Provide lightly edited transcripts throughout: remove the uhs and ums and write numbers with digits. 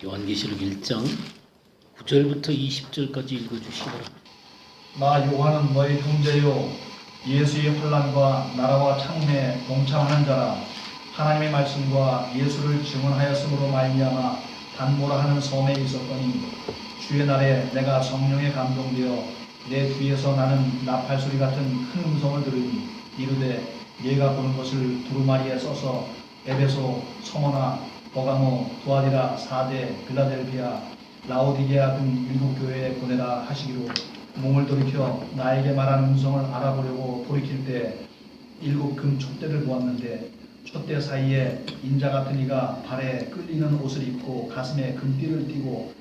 요한계시록 1장 9절부터 20절까지 읽어주시기 바랍니다. 나 요한은 너희 형제요 예수의 환난과 나라와 창림에 동참하는 자라. 하나님의 말씀과 예수를 증언하였으므로 말미암아 단모라 하는 섬에 있었더니 주의 날에 내가 성령에 감동되어 내 뒤에서 나는 나팔소리 같은 큰 음성을 들으니 이르되 네가 보는 것을 두루마리에 써서 에베소, 서머나, 버가모, 두아디라, 사대, 빌라델비아, 라오디게아 등 일곱 교회에 보내라 하시기로 몸을 돌이켜 나에게 말하는 음성을 알아보려고 돌이킬 때 일곱 금 촛대를 보았는데 촛대 사이에 인자 같은 이가 발에 끌리는 옷을 입고 가슴에 금띠를 띠고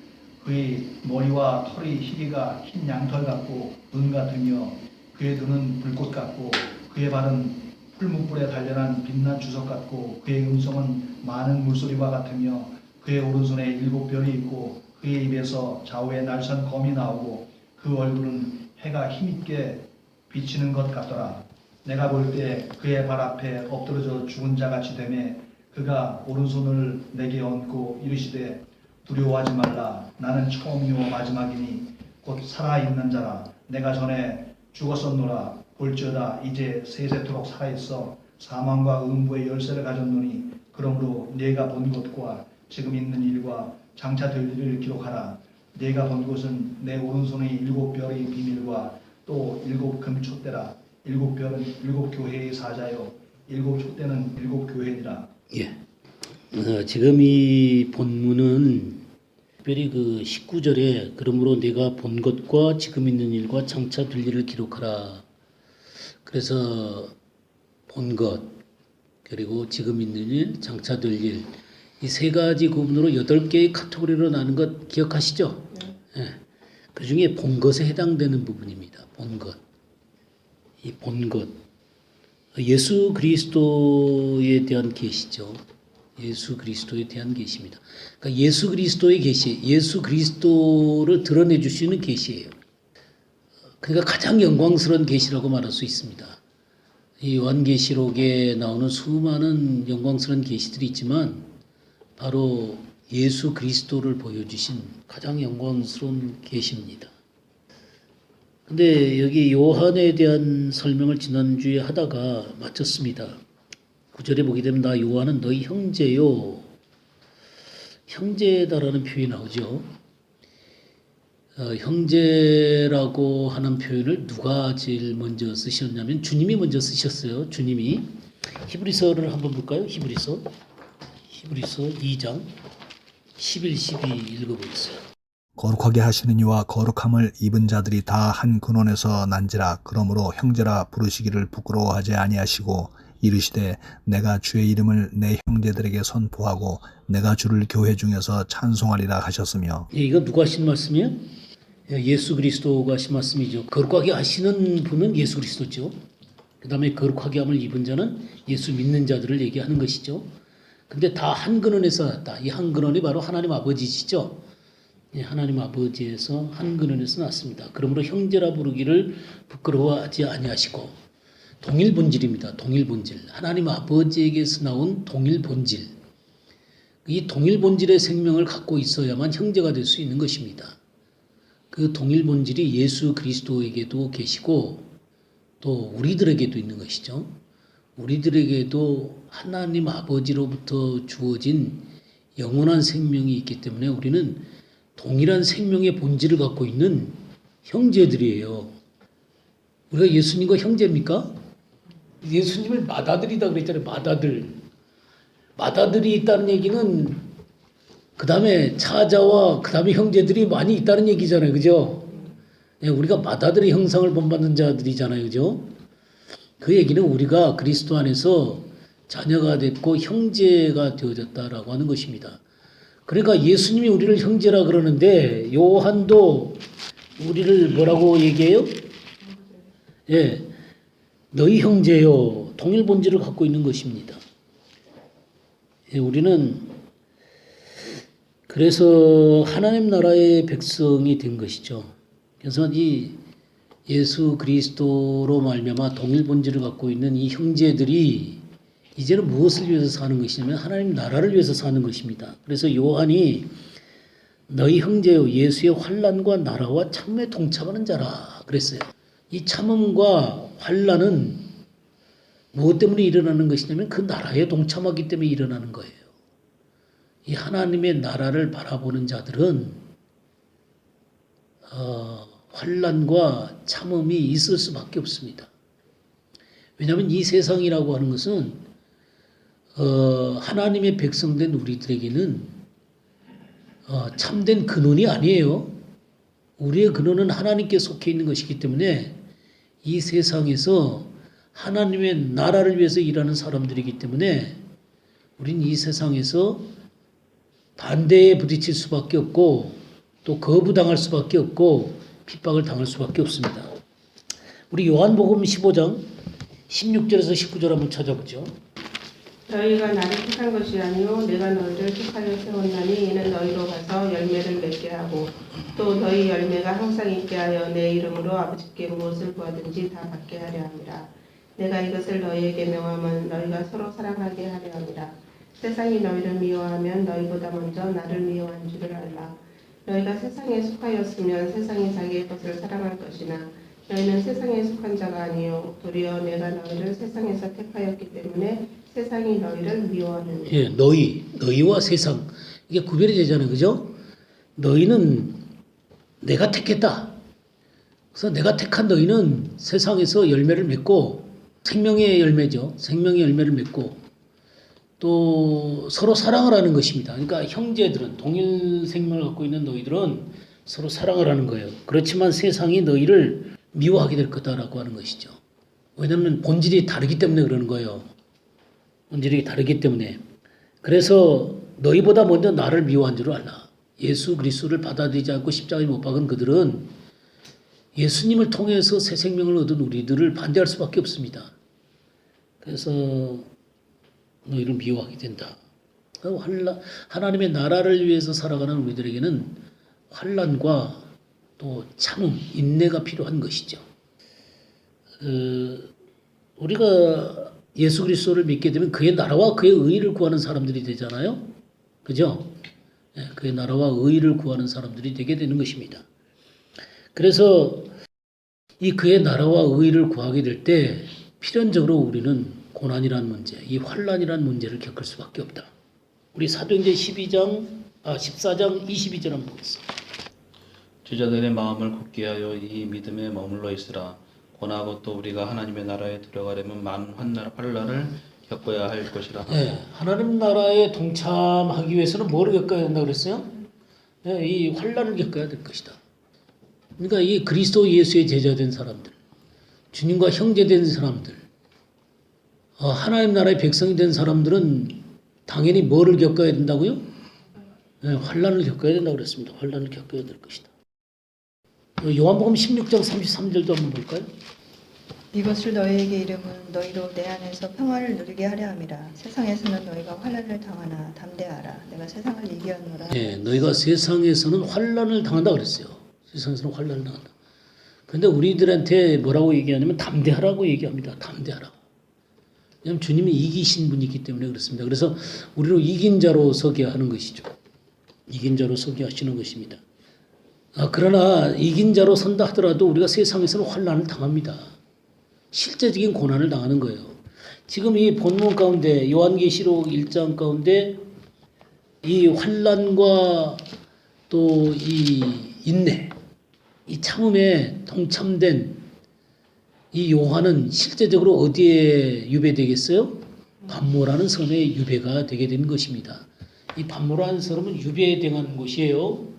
그의 머리와 털이 희기가 흰 양털 같고 은 같으며 그의 눈은 불꽃 같고 그의 발은 풀무불에 단련한 빛난 주석 같고 그의 음성은 많은 물소리와 같으며 그의 오른손에 일곱 별이 있고 그의 입에서 좌우에 날선 검이 나오고 그 얼굴은 해가 힘있게 비치는 것 같더라. 내가 볼 때 그의 발 앞에 엎드러져 죽은 자같이 되매 그가 오른손을 내게 얹고 이르시되 두려워하지 말라. 나는 처음이요 마지막이니 곧 살아있는 자라. 내가 전에 죽었었노라. 볼지어다 이제 세세토록 살아있어 사망과 음부의 열쇠를 가졌노니 그러므로 네가 본 것과 지금 있는 일과 장차 될 일을 기록하라. 네가 본 것은 내 오른손의 일곱 별의 비밀과 또 일곱 금촛대라. 일곱 별은 일곱 교회의 사자요 일곱 촛대는 일곱 교회니라. 예. 지금 이 본문은 특별히 그 19절에 그러므로 내가 본 것과 지금 있는 일과 장차 될 일을 기록하라. 그래서 본 것, 그리고 지금 있는 일, 장차 될 일, 이 세 가지 구분으로 8개의 카테고리로 나눈 것 기억하시죠? 예. 그 중에 본 것에 해당되는 부분입니다. 본 것. 이 본 것. 예수 그리스도에 대한 계시죠. 예수 그리스도에 대한 계시입니다. 그러니까 예수 그리스도의 계시, 예수 그리스도를 드러내 주시는 계시예요. 그러니까 가장 영광스러운 계시라고 말할 수 있습니다. 이 요한계시록에 나오는 수많은 영광스러운 계시들이 있지만 바로 예수 그리스도를 보여주신 가장 영광스러운 계시입니다. 근데 여기 요한에 대한 설명을 지난주에 하다가 마쳤습니다. 9절에 보게 되면 나 요한은 너희 형제요. 형제다라는 표현이 나오죠. 형제라고 하는 표현을 누가 제일 먼저 쓰셨냐면 주님이 먼저 쓰셨어요. 주님이. 히브리서를 한번 볼까요? 히브리서 2장 11, 12 읽어보겠어요. 거룩하게 하시는 이와 거룩함을 입은 자들이 다 한 근원에서 난지라. 그러므로 형제라 부르시기를 부끄러워하지 아니하시고 이르시되 내가 주의 이름을 내 형제들에게 선포하고 내가 주를 교회 중에서 찬송하리라 하셨으며. 이거 누가 하신 말씀이에요? 예수 그리스도가 하신 말씀이죠. 거룩하게 하시는 분은 예수 그리스도죠. 그 다음에 거룩하게 함을 입은 자는 예수 믿는 자들을 얘기하는 것이죠. 근데 다 한 근원에서 났다. 이 한 근원이 바로 하나님 아버지시죠. 하나님 아버지에서 한 근원에서 났습니다. 그러므로 형제라 부르기를 부끄러워하지 아니하시고 동일 본질입니다. 동일 본질. 하나님 아버지에게서 나온 동일 본질. 이 동일 본질의 생명을 갖고 있어야만 형제가 될 수 있는 것입니다. 그 동일 본질이 예수 그리스도에게도 계시고 또 우리들에게도 있는 것이죠. 우리들에게도 하나님 아버지로부터 주어진 영원한 생명이 있기 때문에 우리는 동일한 생명의 본질을 갖고 있는 형제들이에요. 우리가 예수님과 형제입니까? 예수님을 맏아들이다 그랬잖아요. 맏아들. 맏아들이 있다는 얘기는 그 다음에 차자와 그 다음에 형제들이 많이 있다는 얘기잖아요. 그죠? 우리가 맏아들의 형상을 본받는 자들이잖아요. 그죠? 그 얘기는 우리가 그리스도 안에서 자녀가 됐고 형제가 되어졌다라고 하는 것입니다. 그러니까 예수님이 우리를 형제라 그러는데 요한도 우리를 뭐라고 얘기해요? 예, 너희 형제요. 동일 본질을 갖고 있는 것입니다. 예, 우리는 그래서 하나님 나라의 백성이 된 것이죠. 그래서 이 예수 그리스도로 말미암아 동일 본질을 갖고 있는 이 형제들이 이제는 무엇을 위해서 사는 것이냐면 하나님 나라를 위해서 사는 것입니다. 그래서 요한이 너희 형제요 예수의 환난과 나라와 참음에 동참하는 자라 그랬어요. 이 참음과 환난은 무엇 때문에 일어나는 것이냐면 그 나라에 동참하기 때문에 일어나는 거예요. 이 하나님의 나라를 바라보는 자들은 환난과 참음이 있을 수밖에 없습니다. 왜냐하면 이 세상이라고 하는 것은 하나님의 백성된 우리들에게는 참된 근원이 아니에요. 우리의 근원은 하나님께 속해 있는 것이기 때문에 이 세상에서 하나님의 나라를 위해서 일하는 사람들이기 때문에 우린 이 세상에서 반대에 부딪힐 수밖에 없고 또 거부당할 수밖에 없고 핍박을 당할 수밖에 없습니다. 우리 요한복음 15장 16절에서 19절 한번 찾아보죠. 너희가 나를 택한 것이 아니요 내가 너희를 택하여 세웠나니 이는 너희로 가서 열매를 맺게 하고 또 너희 열매가 항상 있게 하여 내 이름으로 아버지께 무엇을 구하든지 다 받게 하려 함이라. 내가 이것을 너희에게 명함은 너희가 서로 사랑하게 하려 함이라. 세상이 너희를 미워하면 너희보다 먼저 나를 미워한 줄을 알라. 너희가 세상에 속하였으면 세상이 자기의 것을 사랑할 것이나 너희는 세상에 속한 자가 아니요 도리어 내가 너희를 세상에서 택하였기 때문에 세상이 너희를 미워하느니라. 예, 너희와 세상 이게 구별이 되잖아요, 그죠? 너희는 내가 택했다. 그래서 내가 택한 너희는 세상에서 열매를 맺고 생명의 열매죠. 생명의 열매를 맺고 또 서로 사랑을 하는 것입니다. 그러니까 형제들은 동일 생명을 갖고 있는 너희들은 서로 사랑을 하는 거예요. 그렇지만 세상이 너희를 미워하게 될 거다라고 하는 것이죠. 왜냐하면 본질이 다르기 때문에 그러는 거예요. 본질이 다르기 때문에. 그래서 너희보다 먼저 나를 미워한 줄 알라. 예수 그리스도를 받아들이지 않고 십자가에 못 박은 그들은 예수님을 통해서 새 생명을 얻은 우리들을 반대할 수밖에 없습니다. 그래서 너희를 미워하게 된다. 하나님의 나라를 위해서 살아가는 우리들에게는 환난과 또 참음, 인내가 필요한 것이죠. 우리가 예수 그리스도를 믿게 되면 그의 나라와 그의 의를 구하는 사람들이 되잖아요. 그죠? 그의 나라와 의를 구하는 사람들이 되게 되는 것입니다. 그래서 이 그의 나라와 의를 구하게 될 때 필연적으로 우리는 고난이라는 문제, 이 환난이라는 문제를 겪을 수밖에 없다. 우리 사도행전 14장 22절 한번 보겠습니다. 제자들의 마음을 굳게 하여 이 믿음에 머물러 있으라. 고나고 또 우리가 하나님의 나라에 들어가려면 많은 환난을 겪어야 할 것이라. 네, 하나님 나라에 동참하기 위해서는 뭐를 겪어야 된다고 그랬어요? 네, 이 환난을 겪어야 될 것이다. 그러니까 이 그리스도 예수의 제자된 사람들, 주님과 형제된 사람들, 하나님 나라의 백성이 된 사람들은 당연히 뭐를 겪어야 된다고요? 네, 환난을 겪어야 된다고 그랬습니다. 환난을 겪어야 될 것이다. 요한복음 16장 33절도 한번 볼까요? 이것을 너희에게 이름은 너희로 내 안에서 평화를 누리게 하려 함이라. 세상에서는 너희가 환난을 당하나 담대하라. 내가 세상을 이기었노라. 네, 너희가 세상에서는 환난을 당한다 그랬어요. 세상에서는 환난을 당한다. 그런데 우리들한테 뭐라고 얘기하냐면 담대하라고 얘기합니다. 담대하라고. 왜냐하면 주님이 이기신 분이기 때문에 그렇습니다. 그래서 우리로 이긴 자로 서게 하는 것이죠. 이긴 자로 서게 하시는 것입니다. 그러나 이긴 자로 선다 하더라도 우리가 세상에서는 환난을 당합니다. 실제적인 고난을 당하는 거예요. 지금 이 본문 가운데 요한계시록 1장 가운데 이 환난과 또 이 인내, 이 참음에 동참된 이 요한은 실제적으로 어디에 유배되겠어요? 반모라는 섬에 유배가 되게 된 것입니다. 이 반모라는 섬은 유배에 당한 곳이에요.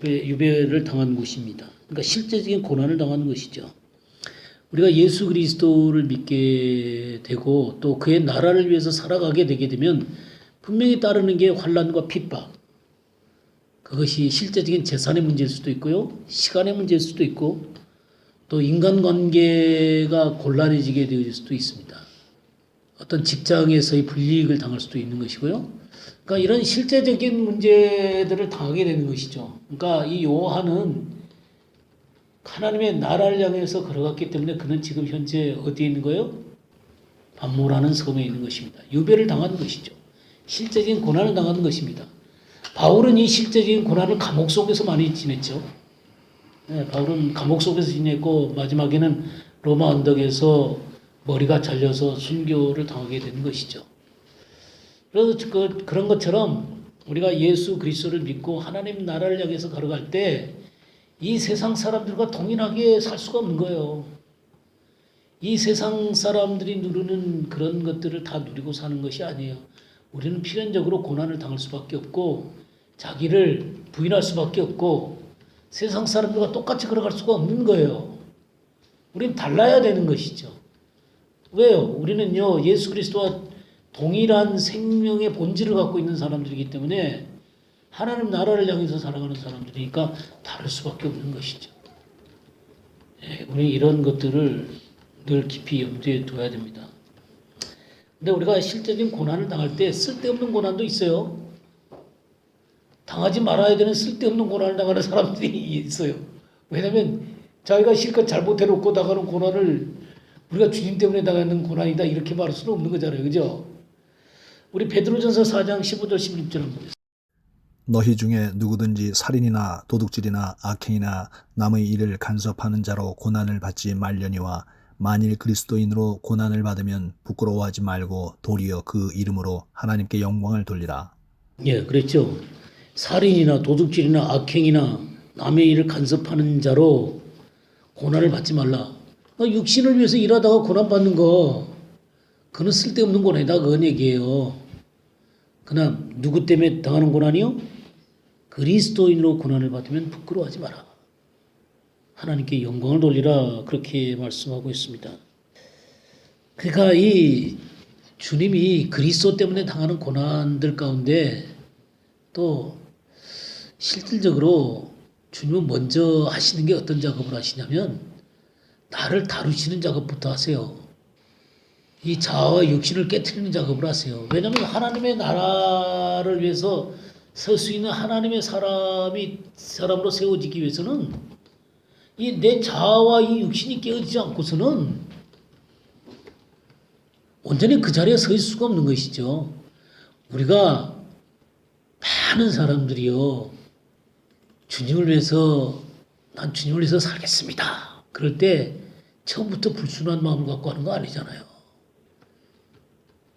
유배를 당한 곳입니다. 그러니까 실제적인 고난을 당하는 것이죠. 우리가 예수 그리스도를 믿게 되고 또 그의 나라를 위해서 살아가게 되게 되면 분명히 따르는 게 환난과 핍박. 그것이 실제적인 재산의 문제일 수도 있고요. 시간의 문제일 수도 있고 또 인간관계가 곤란해지게 될 수도 있습니다. 어떤 직장에서의 불이익을 당할 수도 있는 것이고요. 그러니까 이런 실제적인 문제들을 당하게 되는 것이죠. 그러니까 이 요한은 하나님의 나라를 향해서 걸어갔기 때문에 그는 지금 현재 어디에 있는 거예요? 반모라는 섬에 있는 것입니다. 유배를 당한 것이죠. 실제적인 고난을 당하는 것입니다. 바울은 이 실제적인 고난을 감옥 속에서 많이 지냈죠. 네, 바울은 감옥 속에서 지냈고 마지막에는 로마 언덕에서 머리가 잘려서 순교를 당하게 된 것이죠. 그래서 그런 것처럼 우리가 예수 그리스도를 믿고 하나님 나라를 향해서 걸어갈 때 이 세상 사람들과 동일하게 살 수가 없는 거예요. 이 세상 사람들이 누리는 그런 것들을 다 누리고 사는 것이 아니에요. 우리는 필연적으로 고난을 당할 수밖에 없고 자기를 부인할 수밖에 없고 세상 사람들과 똑같이 걸어갈 수가 없는 거예요. 우리는 달라야 되는 것이죠. 왜요? 우리는요 예수 그리스도와 동일한 생명의 본질을 갖고 있는 사람들이기 때문에 하나님 나라를 향해서 살아가는 사람들이니까 다를 수밖에 없는 것이죠. 우리 이런 것들을 늘 깊이 염두에 둬야 됩니다. 근데 우리가 실제적인 고난을 당할 때 쓸데없는 고난도 있어요. 당하지 말아야 되는 쓸데없는 고난을 당하는 사람들이 있어요. 왜냐하면 자기가 실컷 잘못해놓고 당하는 고난을 우리가 주님 때문에 당하는 고난이다 이렇게 말할 수는 없는 거잖아요. 그죠? 우리 베드로전서 4장 15절 16절 한번 보세요. 너희 중에 누구든지 살인이나 도둑질이나 악행이나 남의 일을 간섭하는 자로 고난을 받지 말려니와 만일 그리스도인으로 고난을 받으면 부끄러워하지 말고 도리어 그 이름으로 하나님께 영광을 돌리라. 예, 그렇죠. 살인이나 도둑질이나 악행이나 남의 일을 간섭하는 자로 고난을 받지 말라. 육신을 위해서 일하다가 고난받는 거 그건 쓸데없는 고난이다 그건 얘기예요. 그러나 누구 때문에 당하는 고난이요? 그리스도인으로 고난을 받으면 부끄러워하지 마라. 하나님께 영광을 돌리라 그렇게 말씀하고 있습니다. 그러니까 이 주님이 그리스도 때문에 당하는 고난들 가운데 또 실질적으로 주님은 먼저 하시는 게 어떤 작업을 하시냐면 나를 다루시는 작업부터 하세요. 이 자아와 육신을 깨트리는 작업을 하세요. 왜냐하면 하나님의 나라를 위해서 설 수 있는 하나님의 사람으로 세워지기 위해서는 이 내 자아와 이 육신이 깨어지지 않고서는 온전히 그 자리에 서 있을 수가 없는 것이죠. 우리가 많은 사람들이요 주님을 위해서 난 주님을 위해서 살겠습니다. 그럴 때 처음부터 불순한 마음을 갖고 하는 거 아니잖아요.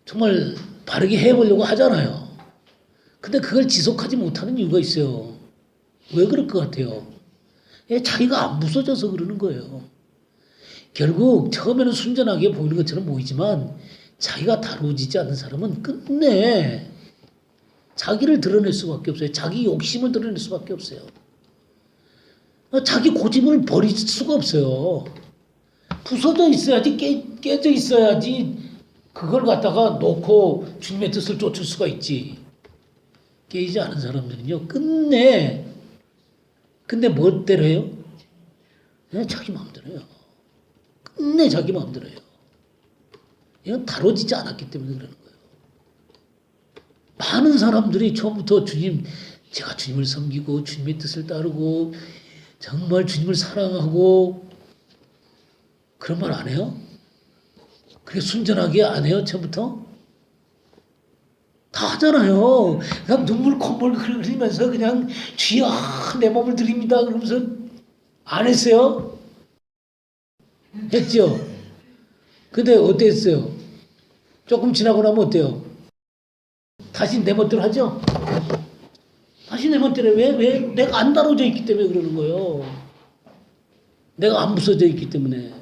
정말 바르게 해보려고 하잖아요. 근데 그걸 지속하지 못하는 이유가 있어요. 왜 그럴 것 같아요? 자기가 안 부서져서 그러는 거예요. 결국 처음에는 순전하게 보이는 것처럼 보이지만 자기가 다루어지지 않는 사람은 끝내 자기를 드러낼 수밖에 없어요. 자기 욕심을 드러낼 수밖에 없어요. 자기 고집을 버릴 수가 없어요. 부서져 있어야지 깨져 있어야지 그걸 갖다가 놓고 주님의 뜻을 쫓을 수가 있지. 깨지지 않은 사람들은요 끝내 근데 멋대로 해요? 그냥 자기 마음대로 해요. 끝내 자기 마음대로 해요. 이건 다뤄지지 않았기 때문에 그러는 거예요. 많은 사람들이 처음부터 제가 주님을 섬기고 주님의 뜻을 따르고 정말 주님을 사랑하고 그런 말 안 해요? 그게 순전하게 안 해요? 처음부터? 다 하잖아요. 그냥 눈물 콧물 흘리면서 그냥 주여 내 몸을 드립니다 그러면서 안 했어요? 했죠? 근데 어땠어요? 조금 지나고 나면 어때요? 다시 내 멋대로 하죠? 다시 내 멋대로 왜? 내가 안 다뤄져 있기 때문에 그러는 거예요. 내가 안 부서져 있기 때문에.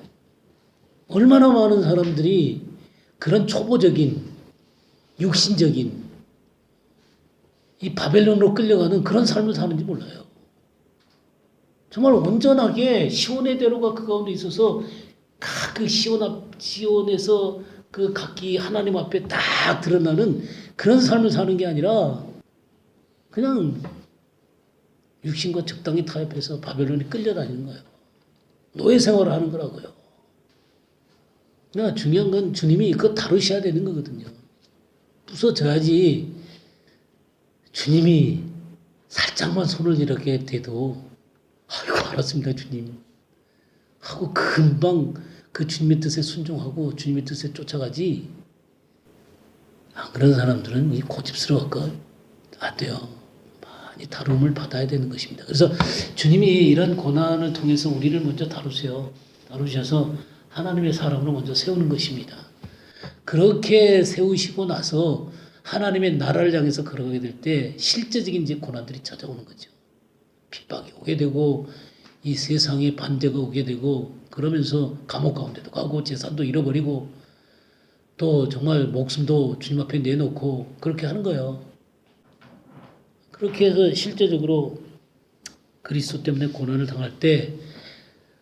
얼마나 많은 사람들이 그런 초보적인 육신적인 이 바벨론으로 끌려가는 그런 삶을 사는지 몰라요. 정말 온전하게 시온의 대로가 그 가운데 있어서 그 시온에서 그 각기 하나님 앞에 딱 드러나는 그런 삶을 사는 게 아니라 그냥 육신과 적당히 타협해서 바벨론에 끌려다니는 거예요. 노예 생활을 하는 거라고요. 그러니까 중요한 건 주님이 그거 다루셔야 되는 거거든요. 부서져야지 주님이 살짝만 손을 이렇게 대도 아이고 알았습니다 주님 하고 금방 그 주님의 뜻에 순종하고 주님의 뜻에 쫓아가지. 안 그런 사람들은 이 고집스러워갖고 안 돼요. 많이 다룸을 받아야 되는 것입니다. 그래서 주님이 이런 고난을 통해서 우리를 먼저 다루세요. 다루셔서 하나님의 사람으로 먼저 세우는 것입니다. 그렇게 세우시고 나서 하나님의 나라를 향해서 걸어가게 될 때 실제적인 이제 고난들이 찾아오는 거죠. 핍박이 오게 되고 이 세상에 반대가 오게 되고 그러면서 감옥 가운데도 가고 재산도 잃어버리고 또 정말 목숨도 주님 앞에 내놓고 그렇게 하는 거예요. 그렇게 해서 실제적으로 그리스도 때문에 고난을 당할 때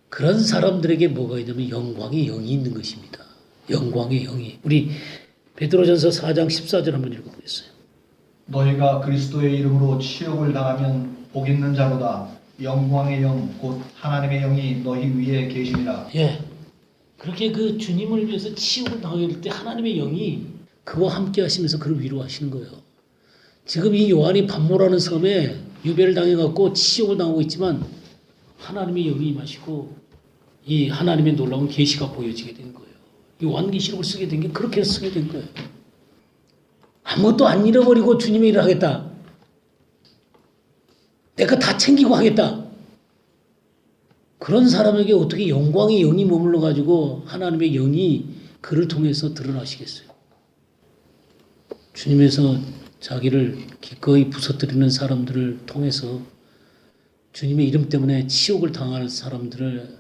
그런 사람들에게 뭐가 있냐면 영광의 영이 있는 것입니다. 영광의 영이. 우리 베드로전서 4장 14절 한번 읽어보겠어요. 너희가 그리스도의 이름으로 치욕을 당하면 복 있는 자로다. 영광의 영 곧 하나님의 영이 너희 위에 계심이라. 예. 그렇게 그 주님을 위해서 치욕을 당하게 될 때 하나님의 영이 그와 함께 하시면서 그를 위로하시는 거예요. 지금 이 요한이 반모라는 섬에 유배를 당해갖고 치욕을 당하고 있지만 하나님의 영이 임하시고 이 하나님의 놀라운 계시가 보여지게 된 거예요. 요한계시록을 쓰게 된 게 그렇게 해서 쓰게 된 거예요. 아무것도 안 잃어버리고 주님의 일을 하겠다. 내가 다 챙기고 하겠다. 그런 사람에게 어떻게 영광의 영이 머물러 가지고 하나님의 영이 그를 통해서 드러나시겠어요. 주님에서 자기를 기꺼이 부서뜨리는 사람들을 통해서 주님의 이름 때문에 치욕을 당할 사람들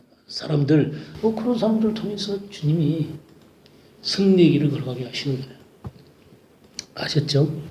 그런 사람들을 통해서 주님이 승리의 길을 걸어가게 하시는 거예요. 아셨죠?